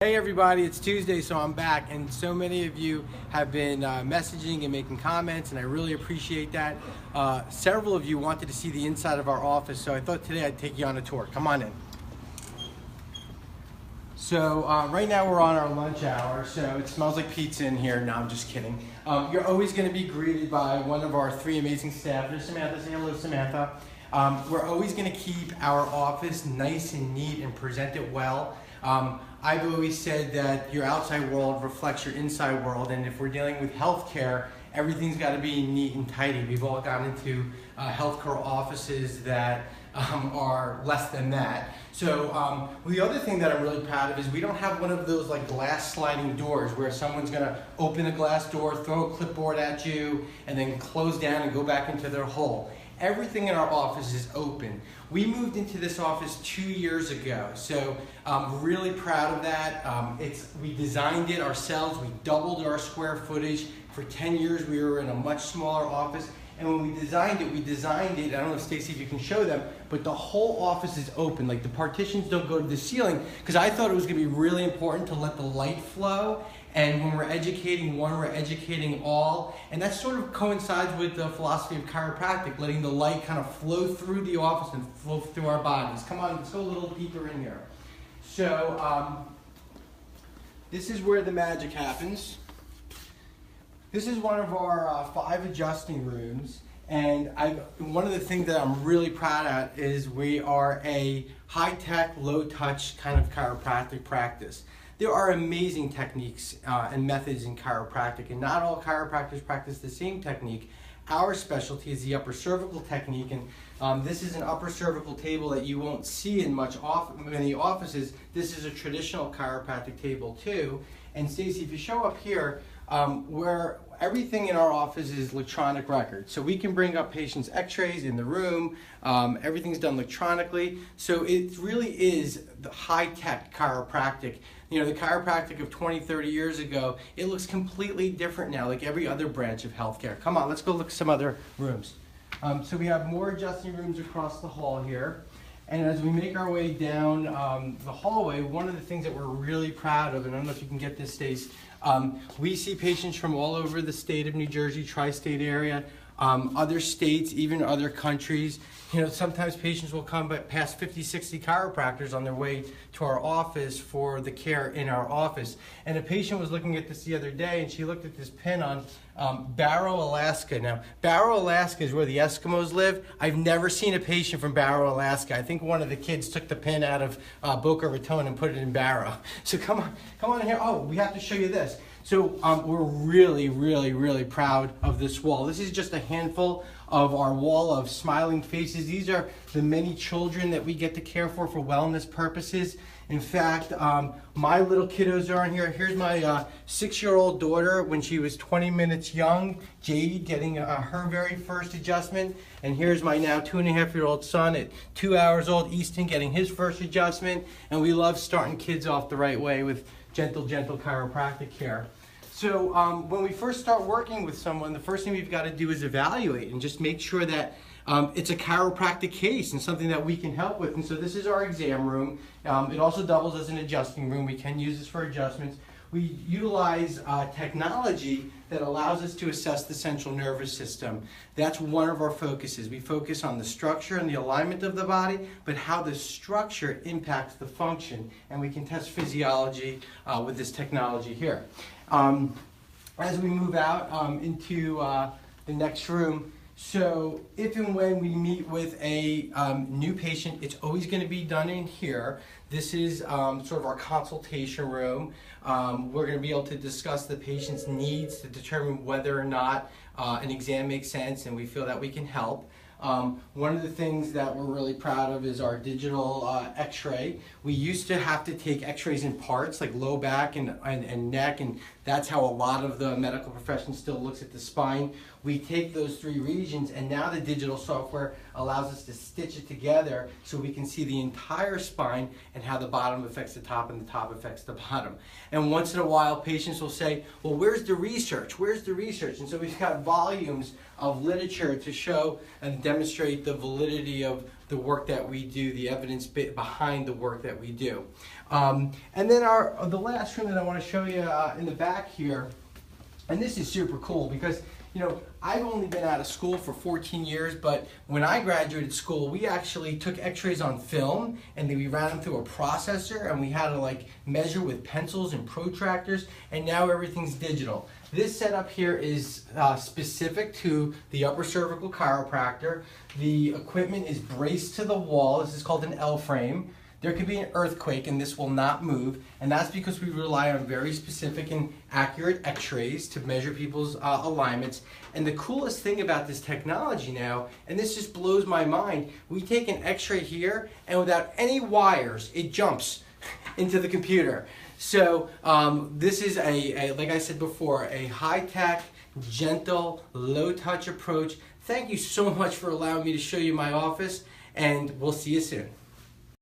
Hey everybody, it's Tuesday, so I'm back, and so many of you have been messaging and making comments, and I really appreciate that. Several of you wanted to see the inside of our office, so I thought today I'd take you on a tour. Come on in. So right now we're on our lunch hour, so it smells like pizza in here. No, I'm just kidding. You're always going to be greeted by one of our three amazing staff. There's Samantha. Say hello, Samantha. We're always going to keep our office nice and neat and present it well. I've always said that your outside world reflects your inside world, and if we're dealing with healthcare, everything's got to be neat and tidy. We've all gone into healthcare offices that are less than that. So the other thing that I'm really proud of is we don't have one of those like glass sliding doors where someone's going to open a glass door, throw a clipboard at you, and then close down and go back into their hole. Everything in our office is open. We moved into this office 2 years ago, so I'm really proud of that. We designed it ourselves. We doubled our square footage. For 10 years, we were in a much smaller office. And when we designed it, I don't know, Stacy, if you can show them, but the whole office is open. Like the partitions don't go to the ceiling, because I thought it was going to be really important to let the light flow. And when we're educating one, we're educating all. And that sort of coincides with the philosophy of chiropractic, letting the light kind of flow through the office and flow through our bodies. Come on, let's go a little deeper in here. So this is where the magic happens. This is one of our 5 adjusting rooms, and one of the things that I'm really proud at is we are a high-tech, low-touch kind of chiropractic practice. There are amazing techniques and methods in chiropractic, and not all chiropractors practice the same technique. Our specialty is the upper cervical technique, and this is an upper cervical table that you won't see in many offices. This is a traditional chiropractic table too. And Stacy, if you show up here, where everything in our office is electronic record. So we can bring up patients' X-rays in the room. Everything's done electronically. So it really is the high-tech chiropractic. You know, the chiropractic of 20, 30 years ago, it looks completely different now, like every other branch of healthcare. Come on, let's go look at some other rooms. So we have more adjusting rooms across the hall here. And as we make our way down the hallway, one of the things that we're really proud of, and I don't know if you can get this, Stace, we see patients from all over the state of New Jersey, tri-state area, other states, even other countries. You know, sometimes patients will come past 50, 60 chiropractors on their way to our office for the care in our office. And a patient was looking at this the other day, and she looked at this pin on Barrow, Alaska. Now, Barrow, Alaska is where the Eskimos live. I've never seen a patient from Barrow, Alaska. I think one of the kids took the pin out of Boca Raton and put it in Barrow. So come on in here. Oh, we have to show you this. So we're really, really, really proud of this wall. This is just a handful of our wall of smiling faces. These are the many children that we get to care for wellness purposes. In fact, my little kiddos are in here. Here's my 6-year-old daughter when she was 20 minutes young, Jade, getting her very first adjustment. And here's my now 2.5-year-old son at 2 hours old, Easton, getting his first adjustment. And we love starting kids off the right way with gentle chiropractic care. So when we first start working with someone, the first thing we've got to do is evaluate and just make sure that it's a chiropractic case and something that we can help with. And so this is our exam room. It also doubles as an adjusting room. We can use this for adjustments. We utilize technology that allows us to assess the central nervous system. That's one of our focuses. We focus on the structure and the alignment of the body, but how the structure impacts the function. And we can test physiology with this technology here. As we move out into the next room, so if and when we meet with a new patient, it's always going to be done in here. This is sort of our consultation room. We're going to be able to discuss the patient's needs to determine whether or not an exam makes sense, and we feel that we can help. One of the things that we're really proud of is our digital X-ray. We used to have to take X-rays in parts, like low back and neck, and that's how a lot of the medical profession still looks at the spine. We take those 3 regions, and now the digital software allows us to stitch it together so we can see the entire spine and how the bottom affects the top and the top affects the bottom. And once in a while, patients will say, well, where's the research? Where's the research? And so we've got volumes of literature to show and demonstrate the validity of the work that we do, the evidence behind the work that we do. And then the last room that I want to show you in the back here, and this is super cool because, you know, I've only been out of school for 14 years, but when I graduated school, we actually took X-rays on film and then we ran them through a processor and we had to like measure with pencils and protractors, and now everything's digital. This setup here is specific to the upper cervical chiropractor. The equipment is braced to the wall. This is called an L-frame. There could be an earthquake and this will not move, and that's because we rely on very specific and accurate X-rays to measure people's alignments. And the coolest thing about this technology now, and this just blows my mind, we take an X-ray here and without any wires, it jumps into the computer. So this is like I said before, a high-tech, gentle, low-touch approach. Thank you so much for allowing me to show you my office, and we'll see you soon.